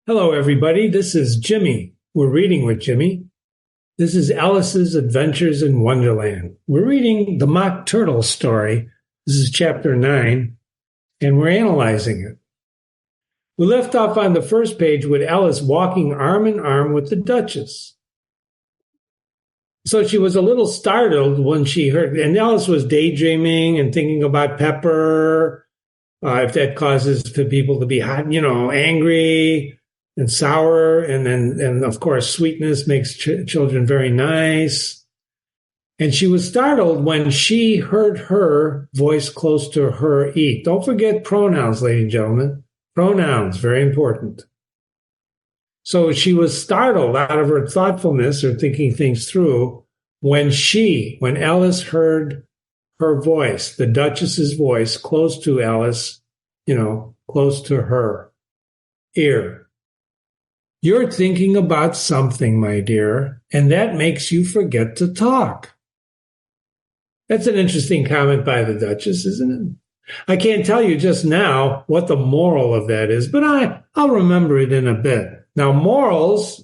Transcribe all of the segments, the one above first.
Hello, everybody. This is Jimmy. We're reading with Jimmy. This is Alice's Adventures in Wonderland. We're reading the Mock Turtle story. This is chapter 9, and we're analyzing it. We left off on the first page with Alice walking arm in arm with the Duchess. So she was a little startled when she heard, and Alice was daydreaming and thinking about Pepper, if that causes the people to be hot, angry and sour, and of course, sweetness makes children very nice. And she was startled when she heard her voice close to her ear. Don't forget pronouns, ladies and gentlemen. Pronouns, very important. So she was startled out of her thoughtfulness or thinking things through when Alice heard her voice, the Duchess's voice, close to Alice, close to her ear. You're thinking about something, my dear, and that makes you forget to talk. That's an interesting comment by the Duchess, isn't it? I can't tell you just now what the moral of that is, but I'll remember it in a bit. Now, morals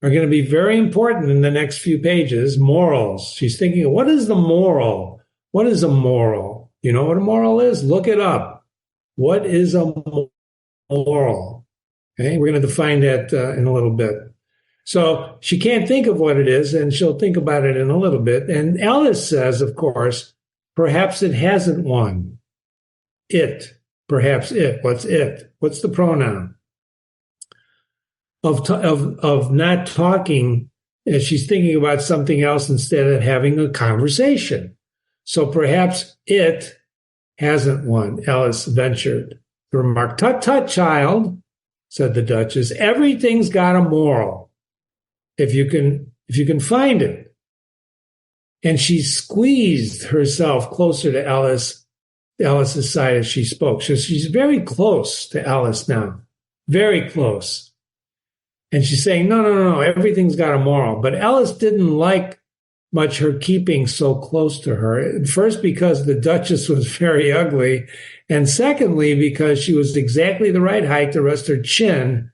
are going to be very important in the next few pages. Morals. She's thinking, what is the moral? What is a moral? You know what a moral is? Look it up. What is a moral? Okay, we're going to define that in a little bit. So she can't think of what it is, and she'll think about it in a little bit. And Alice says, of course, perhaps it hasn't one. It. Perhaps it. What's it? What's the pronoun? Of not talking, as she's thinking about something else instead of having a conversation. So perhaps it hasn't one, Alice ventured to remark. Tut, tut, child, said the Duchess. Everything's got a moral, if you can find it. And she squeezed herself closer to Alice's side as she spoke. So she's very close to Alice now, very close. And she's saying, no, everything's got a moral. But Alice didn't like much her keeping so close to her. First, because the Duchess was very ugly. And secondly, because she was exactly the right height to rest her chin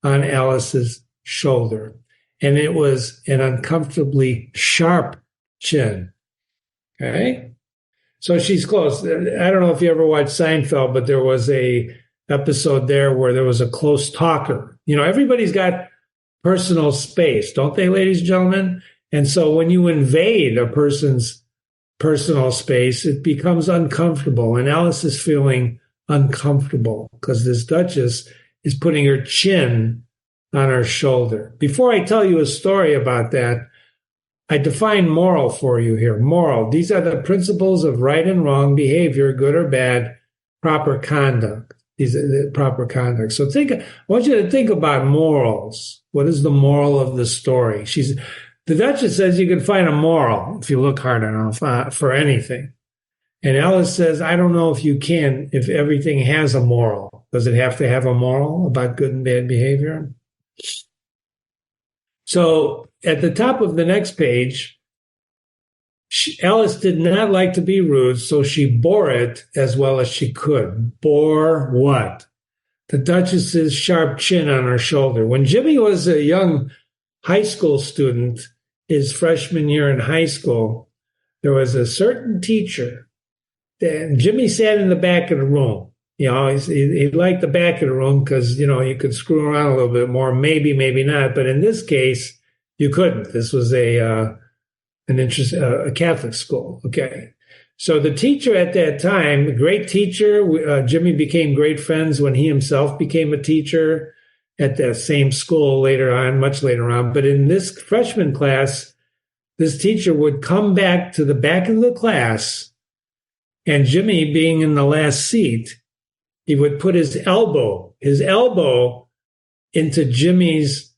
on Alice's shoulder. And it was an uncomfortably sharp chin. Okay? So she's close. I don't know if you ever watched Seinfeld, but there was a episode there where there was a close talker. Everybody's got personal space, don't they, ladies and gentlemen? And so when you invade a person's personal space, it becomes uncomfortable. And Alice is feeling uncomfortable because this Duchess is putting her chin on her shoulder. Before I tell you a story about that, I define moral for you here. Moral. These are the principles of right and wrong behavior, good or bad, proper conduct. These are the proper conduct. So I want you to think about morals. What is the moral of the story? The Duchess says you can find a moral if you look hard enough for anything. And Alice says, I don't know if you can, if everything has a moral. Does it have to have a moral about good and bad behavior? So at the top of the next page, Alice did not like to be rude, so she bore it as well as she could. Bore what? The Duchess's sharp chin on her shoulder. When Jimmy was a young high school student, his freshman year in high school, there was a certain teacher. And Jimmy sat in the back of the room. He liked the back of the room because, you could screw around a little bit more, maybe not. But in this case, you couldn't. This was a Catholic school. Okay. So the teacher at that time, a great teacher, Jimmy became great friends when he himself became a teacher at that same school later on, much later on. But in this freshman class, this teacher would come back to the back of the class, and Jimmy being in the last seat, he would put his elbow into Jimmy's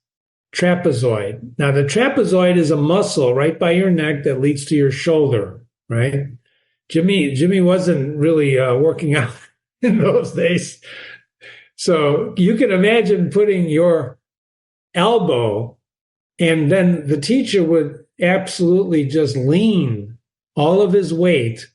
trapezoid. Now, the trapezoid is a muscle right by your neck that leads to your shoulder, right? Jimmy wasn't really working out in those days. So you can imagine putting your elbow, and then the teacher would absolutely just lean all of his weight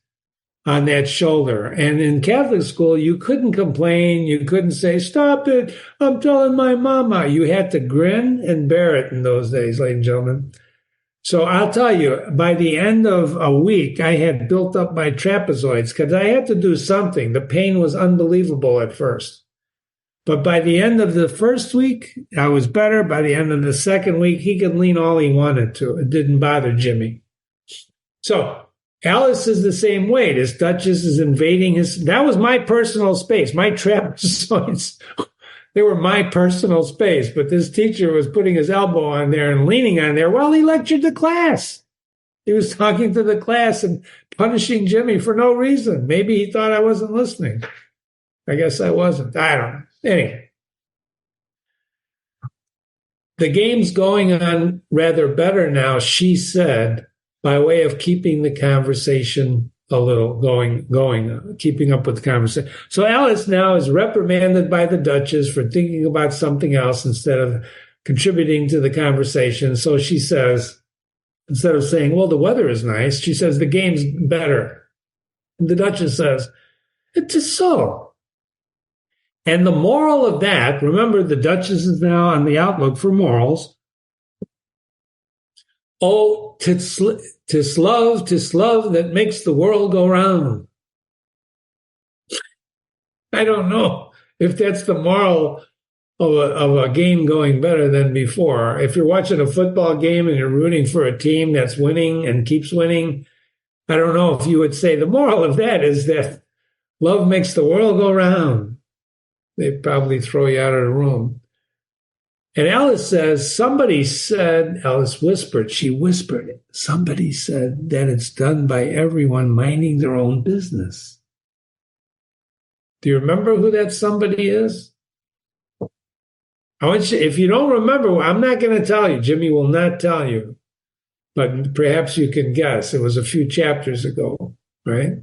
on that shoulder. And in Catholic school, you couldn't complain. You couldn't say, "Stop it, I'm telling my mama." You had to grin and bear it in those days, ladies and gentlemen. So I'll tell you, by the end of a week, I had built up my trapezoids because I had to do something. The pain was unbelievable at first. But by the end of the first week, I was better. By the end of the second week, he could lean all he wanted to. It didn't bother Jimmy. So Alice is the same way. This Duchess is invading his. That was my personal space. My trapezoids, they were my personal space. But this teacher was putting his elbow on there and leaning on there while he lectured the class. He was talking to the class and punishing Jimmy for no reason. Maybe he thought I wasn't listening. I guess I wasn't. I don't know. Anyway, the game's going on rather better now, she said, by way of keeping the conversation a little going, keeping up with the conversation. So Alice now is reprimanded by the Duchess for thinking about something else instead of contributing to the conversation. So she says, instead of saying, "Well, the weather is nice," she says, "The game's better." And the Duchess says, "It is so." And the moral of that, remember, the Duchess is now on the outlook for morals. Oh, 'tis love that makes the world go round. I don't know if that's the moral of a game going better than before. If you're watching a football game and you're rooting for a team that's winning and keeps winning, I don't know if you would say the moral of that is that love makes the world go round. They'd probably throw you out of the room. And Alice says, Alice whispered, she whispered it. Somebody said that it's done by everyone minding their own business. Do you remember who that somebody is? I want you, if you don't remember, I'm not going to tell you. Jimmy will not tell you. But perhaps you can guess. It was a few chapters ago, right?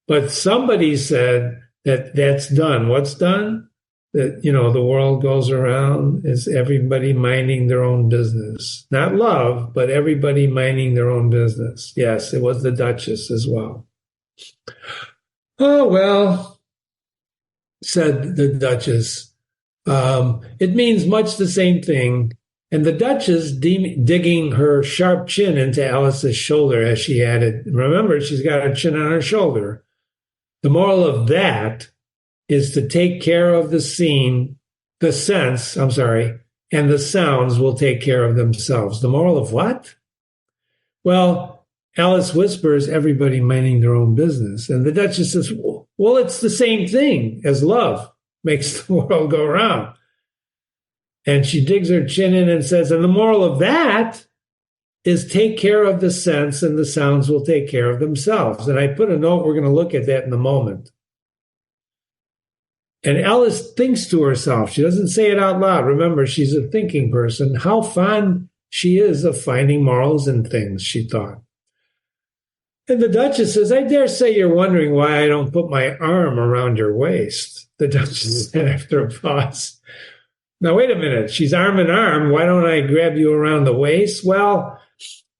But somebody said that that's done. What's done? That, the world goes around is everybody minding their own business. Not love, but everybody minding their own business. Yes, it was the Duchess as well. "Oh, well," said the Duchess, "it means much the same thing." And the Duchess, digging her sharp chin into Alice's shoulder as she added, remember, she's got her chin on her shoulder. The moral of that is to take care of the sense, and the sounds will take care of themselves. The moral of what? Well, Alice whispers, everybody minding their own business. And the Duchess says, well, it's the same thing as love makes the world go round. And she digs her chin in and says, and the moral of that is take care of the sense and the sounds will take care of themselves. And I put a note, we're going to look at that in a moment. And Alice thinks to herself. She doesn't say it out loud. Remember, she's a thinking person. How fond she is of finding morals in things, she thought. And the Duchess says, I dare say you're wondering why I don't put my arm around your waist. The Duchess said after a pause. Now, wait a minute. She's arm in arm. Why don't I grab you around the waist? Well,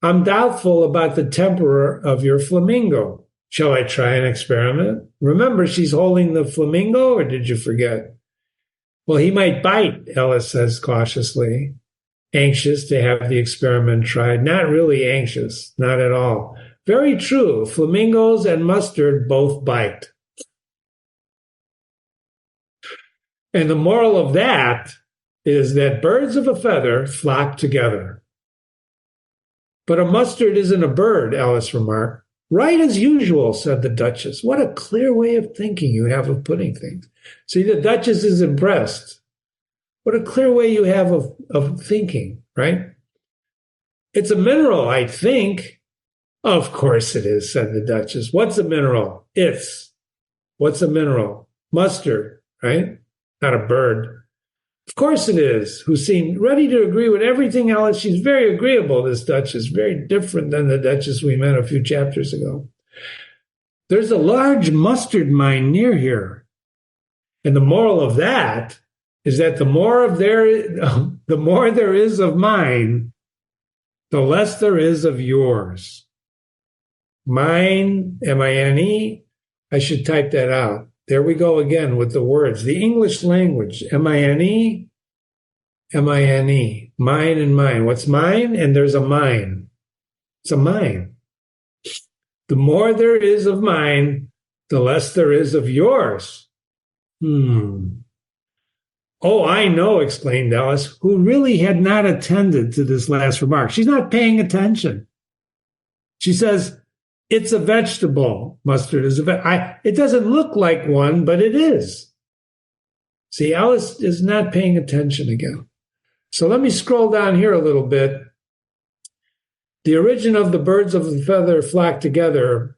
I'm doubtful about the temper of your flamingo. Shall I try an experiment? Remember, she's holding the flamingo, or did you forget? Well, he might bite, Alice says cautiously, anxious to have the experiment tried. Not really anxious, not at all. Very true. Flamingos and mustard both bite. And the moral of that is that birds of a feather flock together. But a mustard isn't a bird, Alice remarked. Right as usual, said the Duchess. What a clear way of thinking you have of putting things. See, the Duchess is impressed. What a clear way you have of thinking, right? It's a mineral, I think. Of course it is, said the Duchess. What's a mineral? What's a mineral? Mustard, right? Not a bird. Of course it is, who seemed ready to agree with everything else. She's very agreeable, this Duchess, very different than the Duchess we met a few chapters ago. There's a large mustard mine near here. And the moral of that is that the more there is of mine, the less there is of yours. Mine, M-I-N-E, I should type that out. There we go again with the words. The English language, M-I-N-E, M-I-N-E, mine and mine. What's mine? And there's a mine. It's a mine. The more there is of mine, the less there is of yours. Oh, I know, exclaimed Alice, who really had not attended to this last remark. She's not paying attention. She says, it's a vegetable. Mustard is it doesn't look like one, but it is. See, Alice is not paying attention again. So let me scroll down here a little bit. The origin of the birds of the feather flock together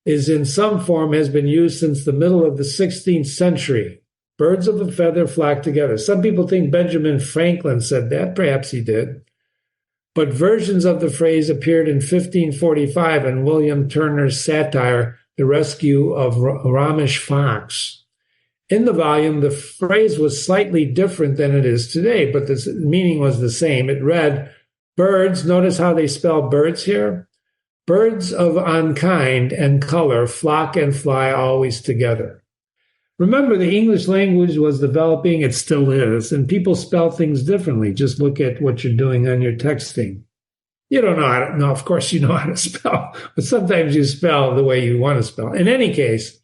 is in some form has been used since the middle of the 16th century. Birds of a feather flock together. Some people think Benjamin Franklin said that. Perhaps he did. But versions of the phrase appeared in 1545 in William Turner's satire, The Rescue of Romish Fox. In the volume, the phrase was slightly different than it is today, but the meaning was the same. It read, birds, notice how they spell birds here? Birds of unkind and color flock and fly always together. Remember, the English language was developing, it still is, and people spell things differently. Just look at what you're doing on your texting. You don't know how to, no, of course you know how to spell, but sometimes you spell the way you want to spell. In any case,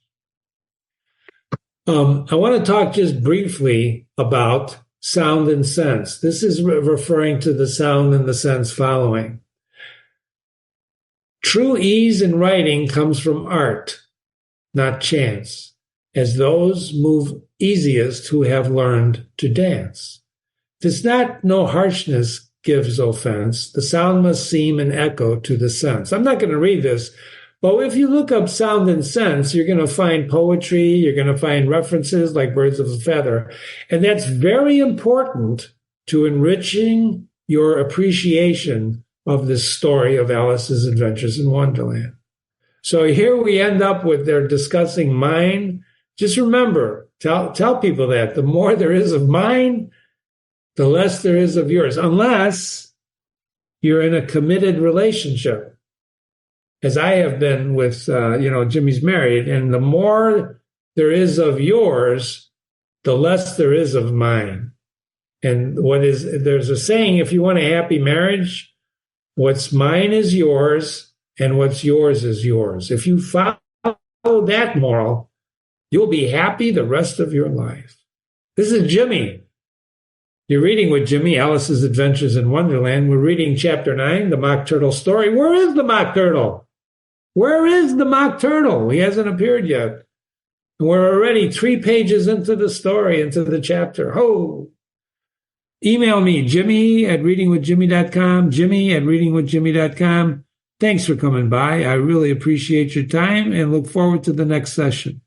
I want to talk just briefly about sound and sense. This is referring to the sound and the sense following. True ease in writing comes from art, not chance, as those move easiest who have learned to dance. 'Tis not no harshness gives offense, the sound must seem an echo to the sense. I'm not going to read this, but if you look up sound and sense, you're going to find poetry, you're going to find references like birds of a feather, and that's very important to enriching your appreciation of this story of Alice's Adventures in Wonderland. So here we end up with they're discussing mine. Just remember, tell people that the more there is of mine, the less there is of yours, unless you're in a committed relationship, as I have been with, Jimmy's married, and the more there is of yours, the less there is of mine. And there's a saying, if you want a happy marriage, what's mine is yours, and what's yours is yours. If you follow that moral, you'll be happy the rest of your life. This is Jimmy. You're reading with Jimmy, Alice's Adventures in Wonderland. We're reading Chapter 9, The Mock Turtle Story. Where is the Mock Turtle? Where is the Mock Turtle? He hasn't appeared yet. We're already 3 pages into the story, into the chapter. Oh! Email me, Jimmy@readingwithjimmy.com, Jimmy@readingwithjimmy.com. Thanks for coming by. I really appreciate your time and look forward to the next session.